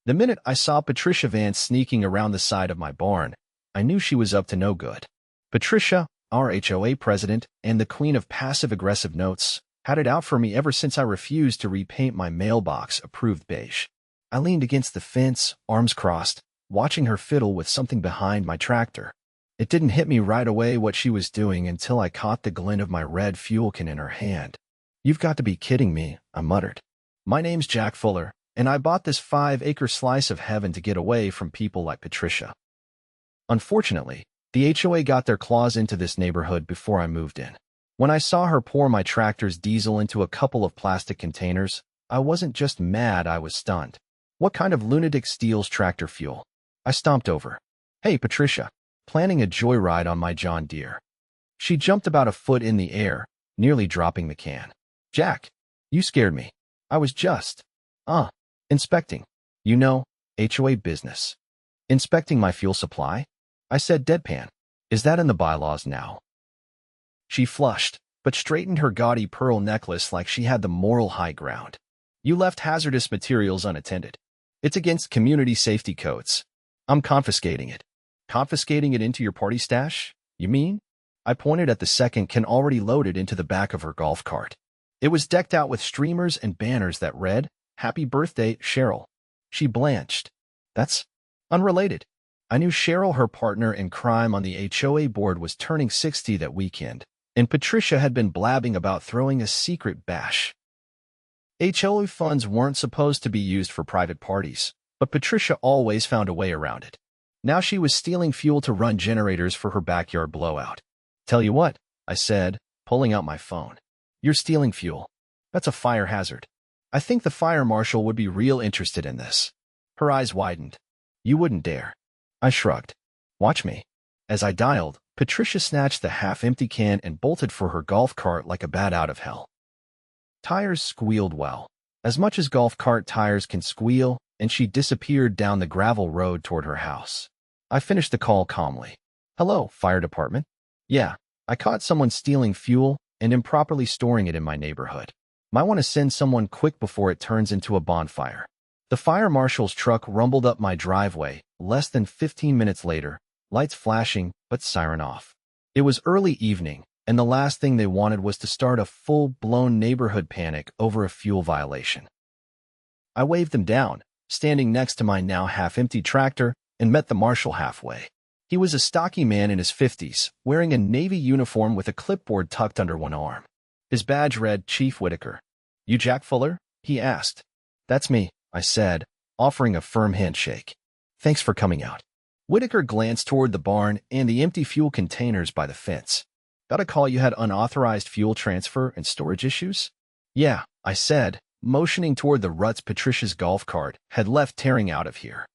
The minute I saw Patricia Vance sneaking around the side of my barn, I knew she was up to no good. Patricia, our HOA president and the queen of passive-aggressive notes, had it out for me ever since I refused to repaint my mailbox approved beige. I leaned against the fence, arms crossed, watching her fiddle with something behind my tractor. It didn't hit me right away what she was doing until I caught the glint of my red fuel can in her hand. "You've got to be kidding me," I muttered. "My name's Jack Fuller, and I bought this 5-acre slice of heaven to get away from people like Patricia." Unfortunately, the HOA got their claws into this neighborhood before I moved in. When I saw her pour my tractor's diesel into a couple of plastic containers, I wasn't just mad, I was stunned. What kind of lunatic steals tractor fuel? I stomped over. "Hey, Patricia, planning a joyride on my John Deere." She jumped about a foot in the air, nearly dropping the can. "Jack, you scared me. I was just, inspecting. You know, HOA business." "Inspecting my fuel supply?" I said deadpan. "Is that in the bylaws now?" She flushed, but straightened her gaudy pearl necklace like she had the moral high ground. "You left hazardous materials unattended. It's against community safety codes. I'm confiscating it." "Confiscating it into your party stash, you mean?" I pointed at the second can already loaded into the back of her golf cart. It was decked out with streamers and banners that read, "Happy Birthday, Cheryl." She blanched. "That's unrelated." I knew Cheryl, her partner in crime on the HOA board, was turning 60 that weekend, and Patricia had been blabbing about throwing a secret bash. HOA funds weren't supposed to be used for private parties, but Patricia always found a way around it. Now she was stealing fuel to run generators for her backyard blowout. "Tell you what," I said, pulling out my phone. "You're stealing fuel. That's a fire hazard. I think the fire marshal would be real interested in this." Her eyes widened. "You wouldn't dare." I shrugged. "Watch me." As I dialed, Patricia snatched the half-empty can and bolted for her golf cart like a bat out of hell. Tires squealed well, as much as golf cart tires can squeal, and she disappeared down the gravel road toward her house. I finished the call calmly. "Hello, fire department. Yeah, I caught someone stealing fuel and improperly storing it in my neighborhood. Might want to send someone quick before it turns into a bonfire." The fire marshal's truck rumbled up my driveway less than 15 minutes later, lights flashing but siren off. It was early evening, and the last thing they wanted was to start a full-blown neighborhood panic over a fuel violation. I waved them down, standing next to my now half-empty tractor, and met the marshal halfway. He was a stocky man in his 50s, wearing a Navy uniform with a clipboard tucked under one arm. His badge read Chief Whitaker. "You Jack Fuller?" he asked. "That's me," I said, offering a firm handshake. "Thanks for coming out." Whitaker glanced toward the barn and the empty fuel containers by the fence. "Got a call you had unauthorized fuel transfer and storage issues?" "Yeah," I said, motioning toward the ruts Patricia's golf cart had left tearing out of here.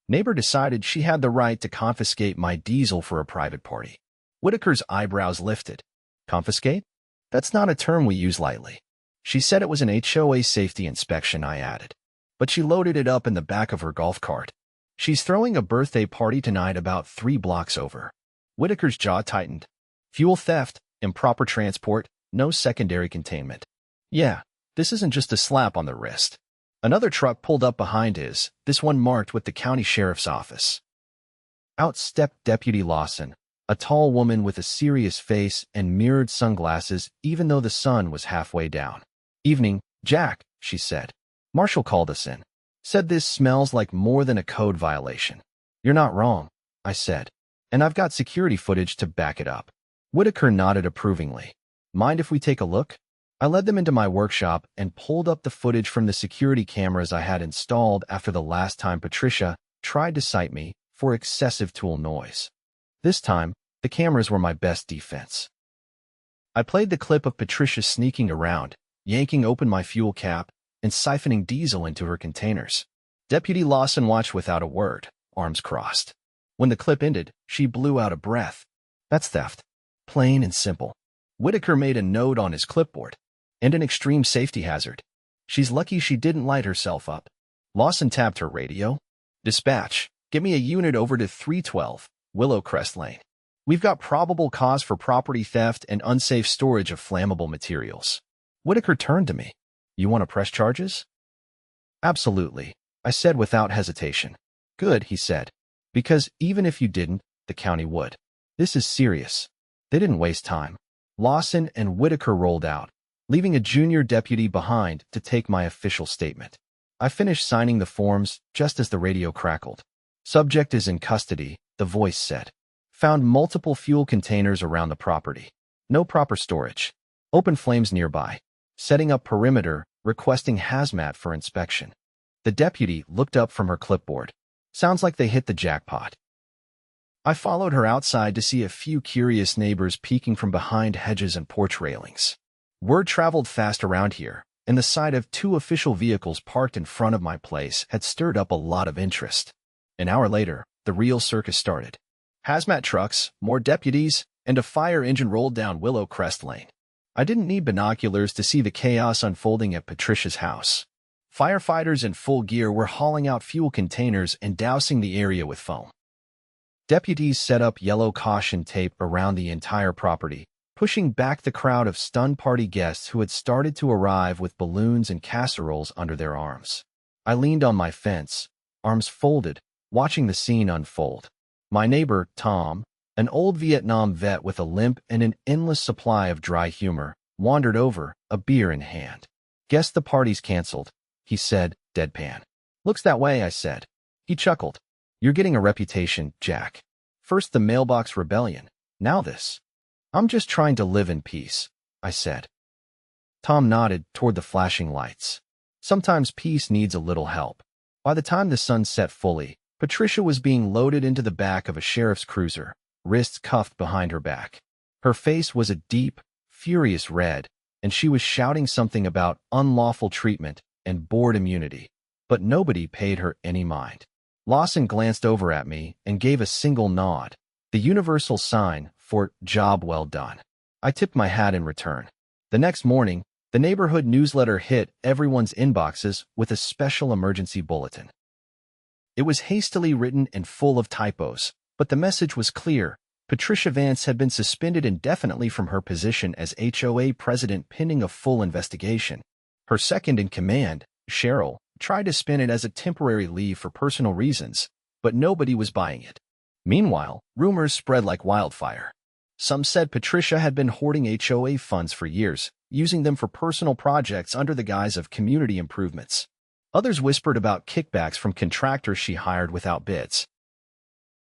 "Neighbor decided she had the right to confiscate my diesel for a private party." Whitaker's eyebrows lifted. "Confiscate? That's not a term we use lightly." "She said it was an HOA safety inspection," I added. "But she loaded it up in the back of her golf cart. She's throwing a birthday party tonight about 3 blocks over." Whitaker's jaw tightened. "Fuel theft, improper transport, no secondary containment. Yeah, this isn't just a slap on the wrist." Another truck pulled up behind his, this one marked with the county sheriff's office. Out stepped Deputy Lawson, a tall woman with a serious face and mirrored sunglasses even though the sun was halfway down. "Evening, Jack," she said. "Marshal called us in. Said this smells like more than a code violation." "You're not wrong," I said. "And I've got security footage to back it up." Whitaker nodded approvingly. "Mind if we take a look?" I led them into my workshop and pulled up the footage from the security cameras I had installed after the last time Patricia tried to cite me for excessive tool noise. This time, the cameras were my best defense. I played the clip of Patricia sneaking around, yanking open my fuel cap, and siphoning diesel into her containers. Deputy Lawson watched without a word, arms crossed. When the clip ended, she blew out a breath. "That's theft. Plain and simple." Whitaker made a note on his clipboard. "And an extreme safety hazard. She's lucky she didn't light herself up." Lawson tapped her radio. "Dispatch, get me a unit over to 312, Willow Crest Lane. We've got probable cause for property theft and unsafe storage of flammable materials." Whitaker turned to me. "You want to press charges?" "Absolutely." I said without hesitation. Good, he said. Because even if you didn't, the county would. This is serious. They didn't waste time. Lawson and Whitaker rolled out, leaving a junior deputy behind to take my official statement. I finished signing the forms just as the radio crackled. Subject is in custody, the voice said. Found multiple fuel containers around the property. No proper storage. Open flames nearby. Setting up perimeter, requesting hazmat for inspection. The deputy looked up from her clipboard. Sounds like they hit the jackpot. I followed her outside to see a few curious neighbors peeking from behind hedges and porch railings. Word traveled fast around here, and the sight of 2 official vehicles parked in front of my place had stirred up a lot of interest. An hour later, the real circus started. Hazmat trucks, more deputies, and a fire engine rolled down Willow Crest Lane. I didn't need binoculars to see the chaos unfolding at Patricia's house. Firefighters in full gear were hauling out fuel containers and dousing the area with foam. Deputies set up yellow caution tape around the entire property, pushing back the crowd of stunned party guests who had started to arrive with balloons and casseroles under their arms. I leaned on my fence, arms folded, watching the scene unfold. My neighbor, Tom, an old Vietnam vet with a limp and an endless supply of dry humor, wandered over, a beer in hand. Guess the party's canceled, he said, deadpan. Looks that way, I said. He chuckled. You're getting a reputation, Jack. First the mailbox rebellion, now this. I'm just trying to live in peace, I said. Tom nodded toward the flashing lights. Sometimes peace needs a little help. By the time the sun set fully, Patricia was being loaded into the back of a sheriff's cruiser, wrists cuffed behind her back. Her face was a deep, furious red, and she was shouting something about unlawful treatment and board immunity. But nobody paid her any mind. Lawson glanced over at me and gave a single nod, the universal sign for job well done. I tipped my hat in return. The next morning, the neighborhood newsletter hit everyone's inboxes with a special emergency bulletin. It was hastily written and full of typos, but the message was clear. Patricia Vance had been suspended indefinitely from her position as HOA president pending a full investigation. Her second-in-command, Cheryl, tried to spin it as a temporary leave for personal reasons, but nobody was buying it. Meanwhile, rumors spread like wildfire. Some said Patricia had been hoarding HOA funds for years, using them for personal projects under the guise of community improvements. Others whispered about kickbacks from contractors she hired without bids.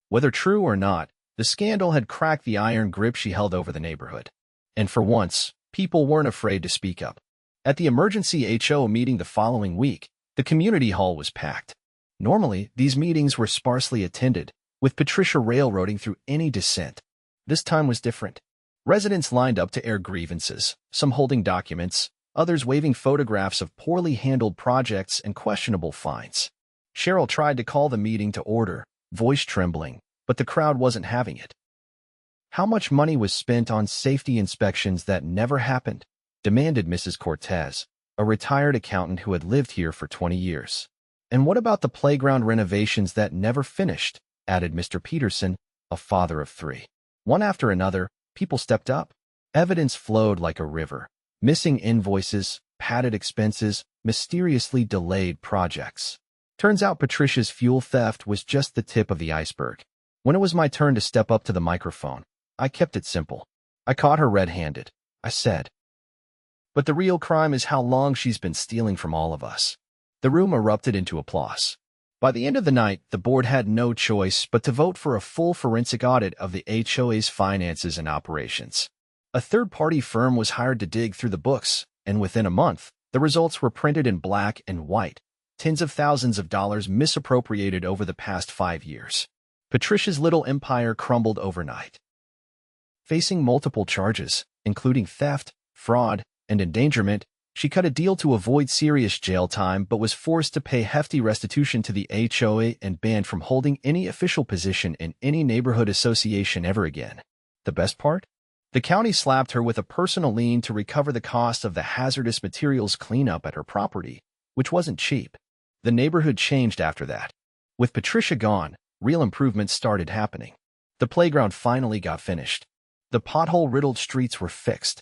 Whether true or not, the scandal had cracked the iron grip she held over the neighborhood. And for once, people weren't afraid to speak up. At the emergency HO meeting the following week, the community hall was packed. Normally, these meetings were sparsely attended, with Patricia railroading through any dissent. This time was different. Residents lined up to air grievances, some holding documents, others waving photographs of poorly handled projects and questionable fines. Cheryl tried to call the meeting to order, voice trembling, but the crowd wasn't having it. How much money was spent on safety inspections that never happened? Demanded Mrs. Cortez, a retired accountant who had lived here for 20 years. And what about the playground renovations that never finished? Added Mr. Peterson, a father of 3. One after another, people stepped up. Evidence flowed like a river. Missing invoices, padded expenses, mysteriously delayed projects. Turns out Patricia's fuel theft was just the tip of the iceberg. When it was my turn to step up to the microphone, I kept it simple. I caught her red-handed. I said, "But the real crime is how long she's been stealing from all of us." The room erupted into applause. By the end of the night, the board had no choice but to vote for a full forensic audit of the HOA's finances and operations. A third-party firm was hired to dig through the books, and within a month, the results were printed in black and white, tens of thousands of dollars misappropriated over the past 5 years. Patricia's little empire crumbled overnight. Facing multiple charges, including theft, fraud, and endangerment, she cut a deal to avoid serious jail time but was forced to pay hefty restitution to the HOA and banned from holding any official position in any neighborhood association ever again. The best part? The county slapped her with a personal lien to recover the cost of the hazardous materials cleanup at her property, which wasn't cheap. The neighborhood changed after that. With Patricia gone, real improvements started happening. The playground finally got finished. The pothole-riddled streets were fixed.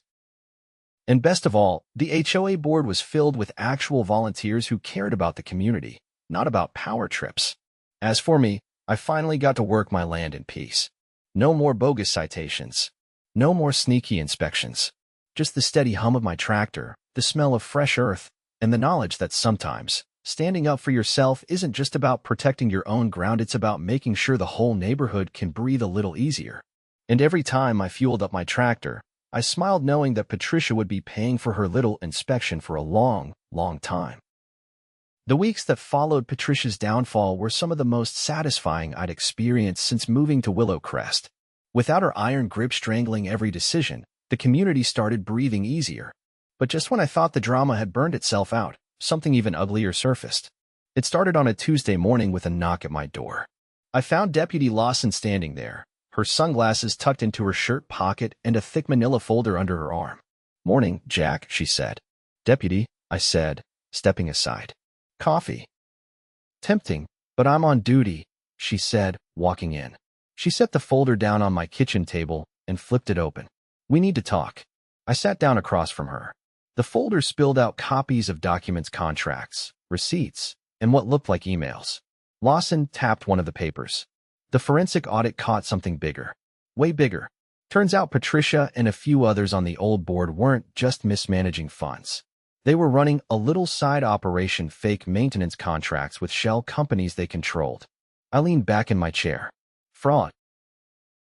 And best of all, the HOA board was filled with actual volunteers who cared about the community. not about power trips. As for me, I finally got to work my land in peace. No more bogus citations. No more sneaky inspections. Just the steady hum of my tractor, the smell of fresh earth, and the knowledge that sometimes standing up for yourself isn't just about protecting your own ground, it's about making sure the whole neighborhood can breathe a little easier. And every time I fueled up my tractor, I smiled knowing that Patricia would be paying for her little inspection for a long, long time. The weeks that followed Patricia's downfall were some of the most satisfying I'd experienced since moving to Willow Crest. Without her iron grip strangling every decision, the community started breathing easier. But just when I thought the drama had burned itself out, something even uglier surfaced. It started on a Tuesday morning with a knock at my door. I found Deputy Lawson standing there, her sunglasses tucked into her shirt pocket and a thick manila folder under her arm. "Morning, Jack," she said. "Deputy," I said, stepping aside. "Coffee." "Tempting, but I'm on duty," she said, walking in. She set the folder down on my kitchen table and flipped it open. "We need to talk." I sat down across from her. The folder spilled out copies of documents, contracts, receipts, and what looked like emails. Lawson tapped one of the papers. The forensic audit caught something bigger. Way bigger. Turns out Patricia and a few others on the old board weren't just mismanaging funds. They were running a little side operation, fake maintenance contracts with shell companies they controlled. I leaned back in my chair. "Fraud.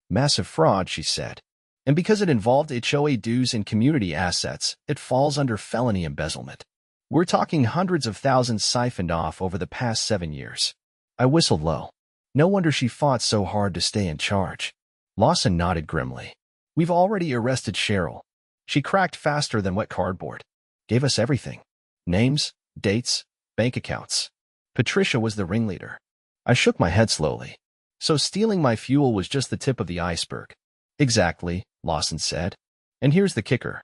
Massive fraud," she said. "And because it involved HOA dues and community assets, it falls under felony embezzlement. We're talking hundreds of thousands siphoned off over the past 7 years." I whistled low. No wonder she fought so hard to stay in charge. Lawson nodded grimly. "We've already arrested Cheryl. She cracked faster than wet cardboard. Gave us everything. Names, dates, bank accounts. Patricia was the ringleader." I shook my head slowly. "So stealing my fuel was just the tip of the iceberg." "Exactly," Lawson said. "And here's the kicker.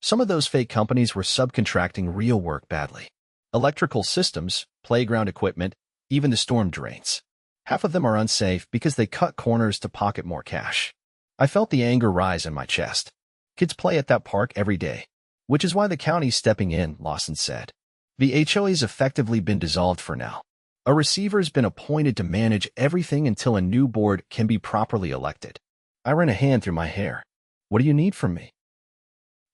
Some of those fake companies were subcontracting real work badly. Electrical systems, playground equipment, even the storm drains. Half of them are unsafe because they cut corners to pocket more cash." I felt the anger rise in my chest. "Kids play at that park every day. Which is why the county's stepping in," Lawson said. "The HOA's effectively been dissolved for now. A receiver's been appointed to manage everything until a new board can be properly elected." I ran a hand through my hair. "What do you need from me?"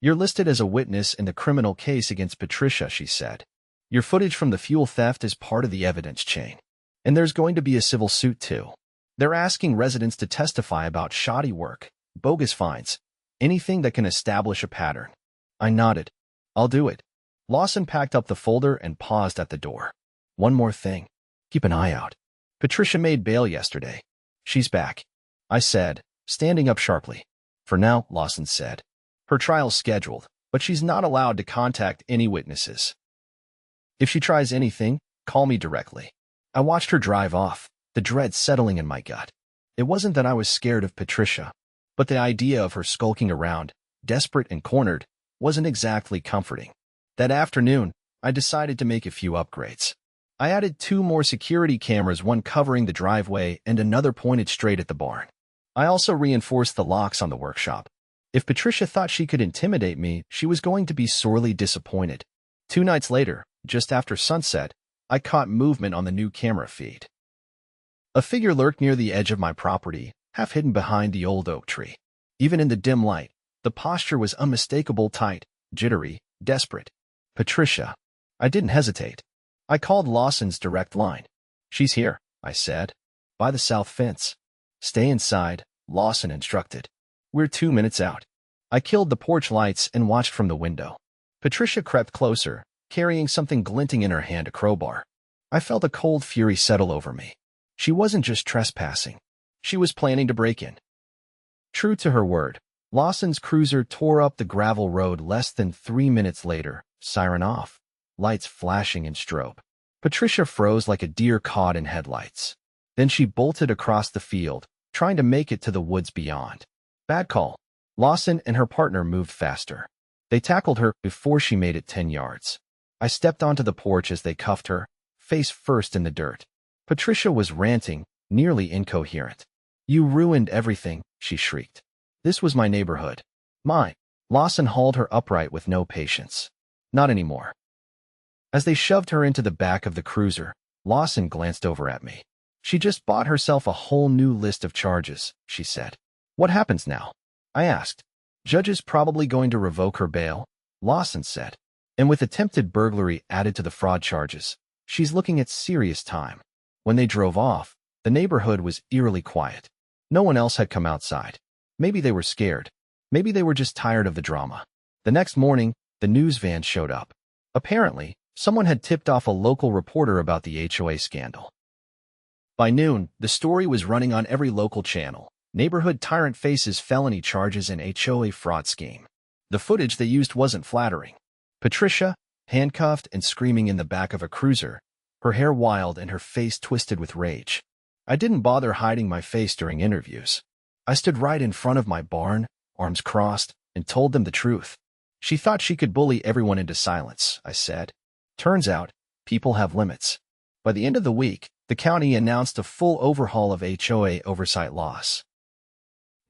"You're listed as a witness in the criminal case against Patricia," she said. "Your footage from the fuel theft is part of the evidence chain. And there's going to be a civil suit too. They're asking residents to testify about shoddy work, bogus fines, anything that can establish a pattern." I nodded. "I'll do it." Lawson packed up the folder and paused at the door. "One more thing. Keep an eye out. Patricia made bail yesterday. She's back," I said, standing up sharply. "For now," Lawson said. "Her trial's scheduled, but she's not allowed to contact any witnesses. If she tries anything, call me directly." I watched her drive off, the dread settling in my gut. It wasn't that I was scared of Patricia, but the idea of her skulking around, desperate and cornered, wasn't exactly comforting. That afternoon, I decided to make a few upgrades. I added 2 more security cameras, one covering the driveway and another pointed straight at the barn. I also reinforced the locks on the workshop. If Patricia thought she could intimidate me, she was going to be sorely disappointed. 2 nights later, just after sunset, I caught movement on the new camera feed. A figure lurked near the edge of my property, half hidden behind the old oak tree. Even in the dim light, the posture was unmistakable, tight, jittery, desperate. "Patricia." I didn't hesitate. I called Lawson's direct line. "She's here," I said. "By the south fence." "Stay inside," Lawson instructed. "We're 2 minutes out." I killed the porch lights and watched from the window. Patricia crept closer, carrying something glinting in her hand, a crowbar. I felt a cold fury settle over me. She wasn't just trespassing. She was planning to break in. True to her word, Lawson's cruiser tore up the gravel road less than 3 minutes later, siren off, lights flashing in strobe. Patricia froze like a deer caught in headlights. Then she bolted across the field, trying to make it to the woods beyond. Bad call. Lawson and her partner moved faster. They tackled her before she made it 10 yards. I stepped onto the porch as they cuffed her, face first in the dirt. Patricia was ranting, nearly incoherent. "You ruined everything," she shrieked. "This was my neighborhood. Mine." Lawson hauled her upright with no patience. "Not anymore." As they shoved her into the back of the cruiser, Lawson glanced over at me. "She just bought herself a whole new list of charges," she said. "What happens now?" I asked. "Judge is probably going to revoke her bail," Lawson said. "And with attempted burglary added to the fraud charges, she's looking at serious time." When they drove off, the neighborhood was eerily quiet. No one else had come outside. Maybe they were scared. Maybe they were just tired of the drama. The next morning, the news van showed up. Apparently, someone had tipped off a local reporter about the HOA scandal. By noon, the story was running on every local channel. Neighborhood tyrant faces felony charges in HOA fraud scheme. The footage they used wasn't flattering. Patricia, handcuffed and screaming in the back of a cruiser, her hair wild and her face twisted with rage. I didn't bother hiding my face during interviews. I stood right in front of my barn, arms crossed, and told them the truth. "She thought she could bully everyone into silence," I said. "Turns out, people have limits." By the end of the week, the county announced a full overhaul of HOA oversight laws.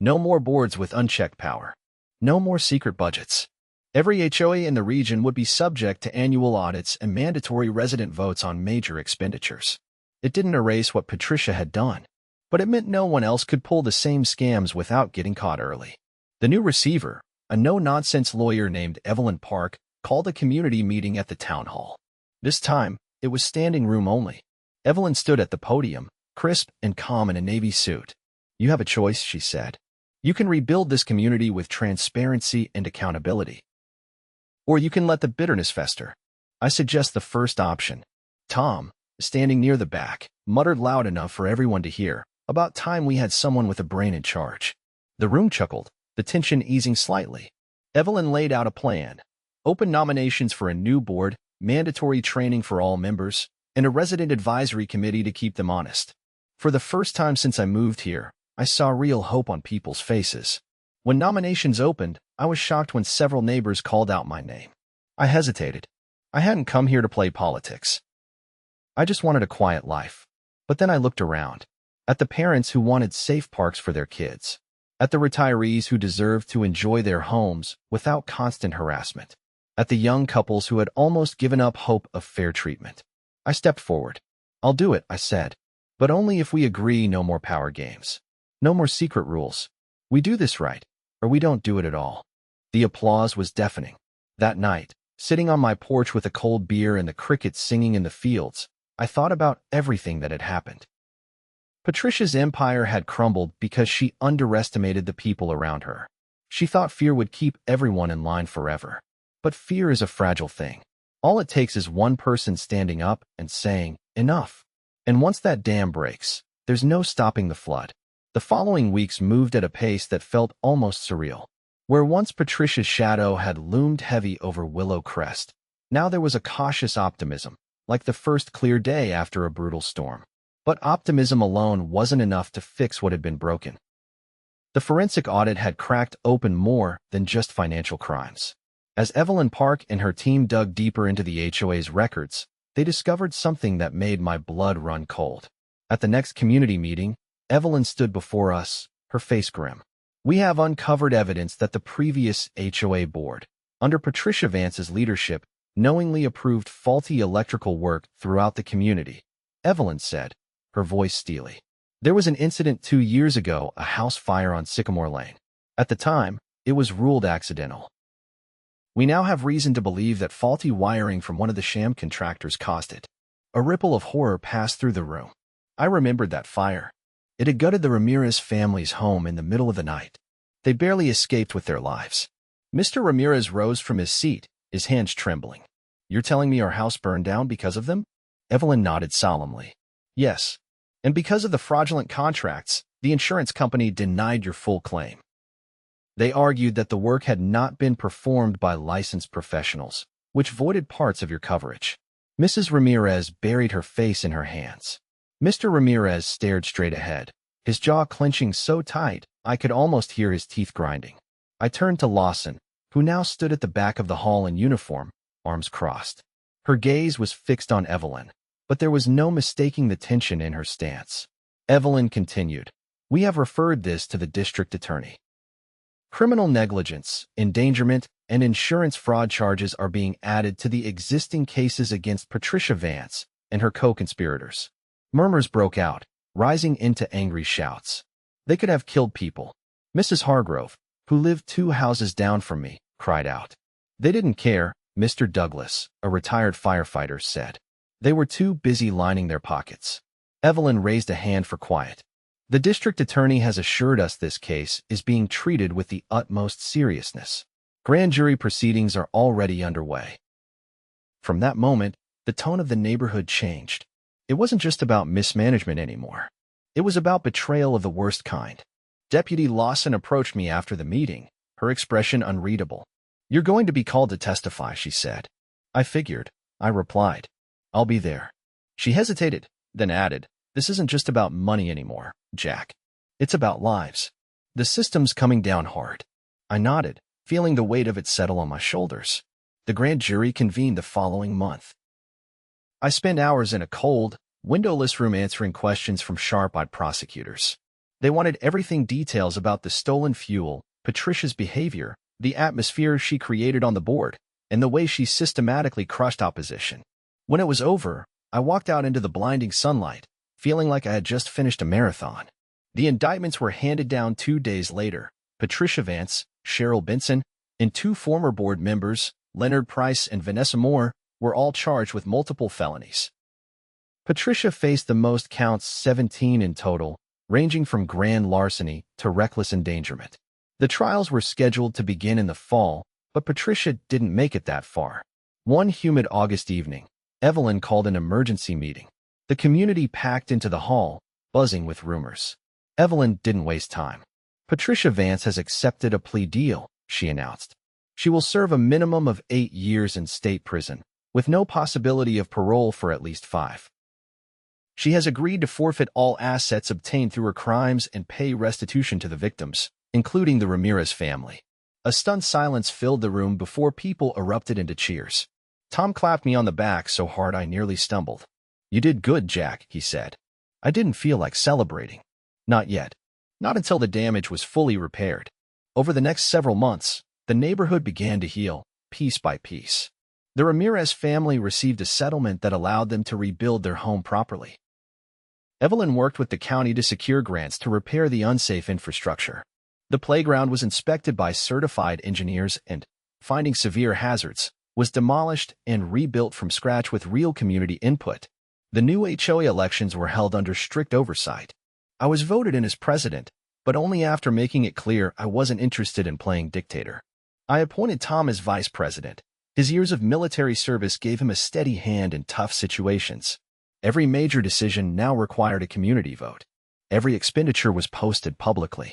No more boards with unchecked power. No more secret budgets. Every HOA in the region would be subject to annual audits and mandatory resident votes on major expenditures. It didn't erase what Patricia had done, but it meant no one else could pull the same scams without getting caught early. The new receiver, a no-nonsense lawyer named Evelyn Park, called a community meeting at the town hall. This time, it was standing room only. Evelyn stood at the podium, crisp and calm in a navy suit. "You have a choice," she said. "You can rebuild this community with transparency and accountability. Or you can let the bitterness fester. I suggest the first option." Tom, standing near the back, muttered loud enough for everyone to hear, "About time we had someone with a brain in charge." The room chuckled, the tension easing slightly. Evelyn laid out a plan. Open nominations for a new board, mandatory training for all members, and a resident advisory committee to keep them honest. For the first time since I moved here, I saw real hope on people's faces. When nominations opened, I was shocked when several neighbors called out my name. I hesitated. I hadn't come here to play politics. I just wanted a quiet life. But then I looked around. At the parents who wanted safe parks for their kids. At the retirees who deserved to enjoy their homes without constant harassment. At the young couples who had almost given up hope of fair treatment. I stepped forward. "I'll do it," I said. "But only if we agree no more power games. No more secret rules. We do this right, or we don't do it at all." The applause was deafening. That night, sitting on my porch with a cold beer and the crickets singing in the fields, I thought about everything that had happened. Patricia's empire had crumbled because she underestimated the people around her. She thought fear would keep everyone in line forever. But fear is a fragile thing. All it takes is one person standing up and saying, "Enough." And once that dam breaks, there's no stopping the flood. The following weeks moved at a pace that felt almost surreal. Where once Patricia's shadow had loomed heavy over Willow Crest, now there was a cautious optimism, like the first clear day after a brutal storm. But optimism alone wasn't enough to fix what had been broken. The forensic audit had cracked open more than just financial crimes. As Evelyn Park and her team dug deeper into the HOA's records, they discovered something that made my blood run cold. At the next community meeting, Evelyn stood before us, her face grim. "We have uncovered evidence that the previous HOA board, under Patricia Vance's leadership, knowingly approved faulty electrical work throughout the community," Evelyn said, her voice steely. "There was an incident 2 years ago, a house fire on Sycamore Lane. At the time, it was ruled accidental. We now have reason to believe that faulty wiring from one of the sham contractors caused it." A ripple of horror passed through the room. I remembered that fire. It had gutted the Ramirez family's home in the middle of the night. They barely escaped with their lives. Mr. Ramirez rose from his seat, his hands trembling. "You're telling me our house burned down because of them?" Evelyn nodded solemnly. "Yes. And because of the fraudulent contracts, the insurance company denied your full claim. They argued that the work had not been performed by licensed professionals, which voided parts of your coverage." Mrs. Ramirez buried her face in her hands. Mr. Ramirez stared straight ahead, his jaw clenching so tight I could almost hear his teeth grinding. I turned to Lawson, who now stood at the back of the hall in uniform, arms crossed. Her gaze was fixed on Evelyn, but there was no mistaking the tension in her stance. Evelyn continued, "We have referred this to the district attorney. Criminal negligence, endangerment, and insurance fraud charges are being added to the existing cases against Patricia Vance and her co-conspirators. Murmurs broke out, rising into angry shouts. They could have killed people. Mrs. Hargrove, who lived 2 houses down from me, cried out. They didn't care, Mr. Douglas, a retired firefighter, said. They were too busy lining their pockets. Evelyn raised a hand for quiet. The district attorney has assured us this case is being treated with the utmost seriousness. Grand jury proceedings are already underway. From that moment, the tone of the neighborhood changed. It wasn't just about mismanagement anymore. It was about betrayal of the worst kind. Deputy Lawson approached me after the meeting, her expression unreadable. You're going to be called to testify, she said. I figured, I replied. I'll be there. She hesitated, then added, this isn't just about money anymore, Jack. It's about lives. The system's coming down hard. I nodded, feeling the weight of it settle on my shoulders. The grand jury convened the following month. I spent hours in a cold, windowless room answering questions from sharp-eyed prosecutors. They wanted everything details about the stolen fuel, Patricia's behavior, the atmosphere she created on the board, and the way she systematically crushed opposition. When it was over, I walked out into the blinding sunlight, feeling like I had just finished a marathon. The indictments were handed down 2 days later. Patricia Vance, Cheryl Benson, and 2 former board members, Leonard Price and Vanessa Moore, were all charged with multiple felonies. Patricia faced the most counts, 17 in total, ranging from grand larceny to reckless endangerment. The trials were scheduled to begin in the fall, but Patricia didn't make it that far. One humid August evening, Evelyn called an emergency meeting. The community packed into the hall, buzzing with rumors. Evelyn didn't waste time. Patricia Vance has accepted a plea deal, she announced. She will serve a minimum of 8 years in state prison, with no possibility of parole for at least 5. She has agreed to forfeit all assets obtained through her crimes and pay restitution to the victims, including the Ramirez family. A stunned silence filled the room before people erupted into cheers. Tom clapped me on the back so hard I nearly stumbled. You did good, Jack, he said. I didn't feel like celebrating. Not yet. Not until the damage was fully repaired. Over the next several months, the neighborhood began to heal, piece by piece. The Ramirez family received a settlement that allowed them to rebuild their home properly. Evelyn worked with the county to secure grants to repair the unsafe infrastructure. The playground was inspected by certified engineers and, finding severe hazards, was demolished and rebuilt from scratch with real community input. The new HOA elections were held under strict oversight. I was voted in as president, but only after making it clear I wasn't interested in playing dictator. I appointed Tom as vice president. His years of military service gave him a steady hand in tough situations. Every major decision now required a community vote. Every expenditure was posted publicly.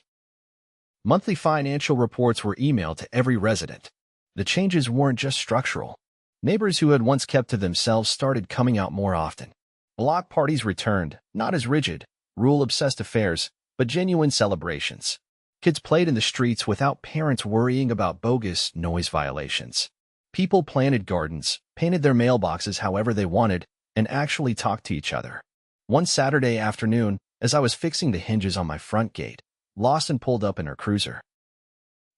Monthly financial reports were emailed to every resident. The changes weren't just structural. Neighbors who had once kept to themselves started coming out more often. Block parties returned, not as rigid, rule-obsessed affairs, but genuine celebrations. Kids played in the streets without parents worrying about bogus noise violations. People planted gardens, painted their mailboxes however they wanted, and actually talked to each other. One Saturday afternoon, as I was fixing the hinges on my front gate, Lawson pulled up in her cruiser.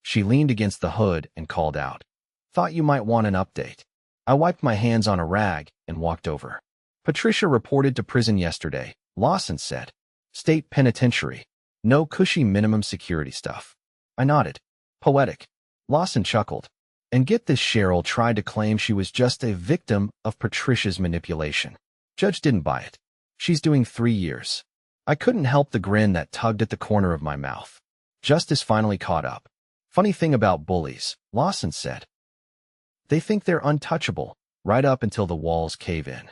She leaned against the hood and called out, "Thought you might want an update." I wiped my hands on a rag and walked over. "Patricia reported to prison yesterday," Lawson said. "State penitentiary. No cushy minimum security stuff." I nodded. "Poetic." Lawson chuckled. "And get this, Cheryl tried to claim she was just a victim of Patricia's manipulation. Judge didn't buy it. She's doing 3 years." I couldn't help the grin that tugged at the corner of my mouth. Justice finally caught up. "Funny thing about bullies," Lawson said. "They think they're untouchable, right up until the walls cave in."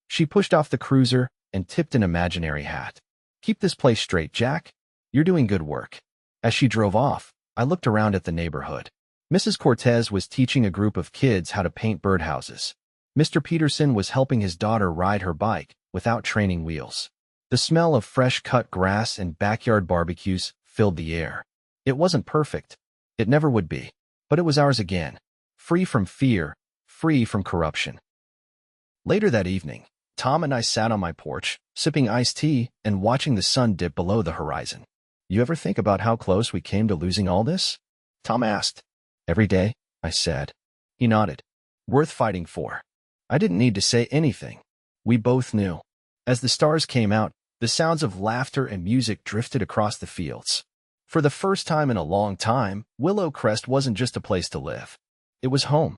She pushed off the cruiser and tipped an imaginary hat. "Keep this place straight, Jack. You're doing good work." As she drove off, I looked around at the neighborhood. Mrs. Cortez was teaching a group of kids how to paint birdhouses. Mr. Peterson was helping his daughter ride her bike without training wheels. The smell of fresh-cut grass and backyard barbecues filled the air. It wasn't perfect. It never would be. But it was ours again. Free from fear, free from corruption. Later that evening, Tom and I sat on my porch, sipping iced tea and watching the sun dip below the horizon. "You ever think about how close we came to losing all this?" Tom asked. "Every day," I said. He nodded. Worth fighting for. I didn't need to say anything. We both knew. As the stars came out, the sounds of laughter and music drifted across the fields. For the first time in a long time, Willow Crest wasn't just a place to live. It was home.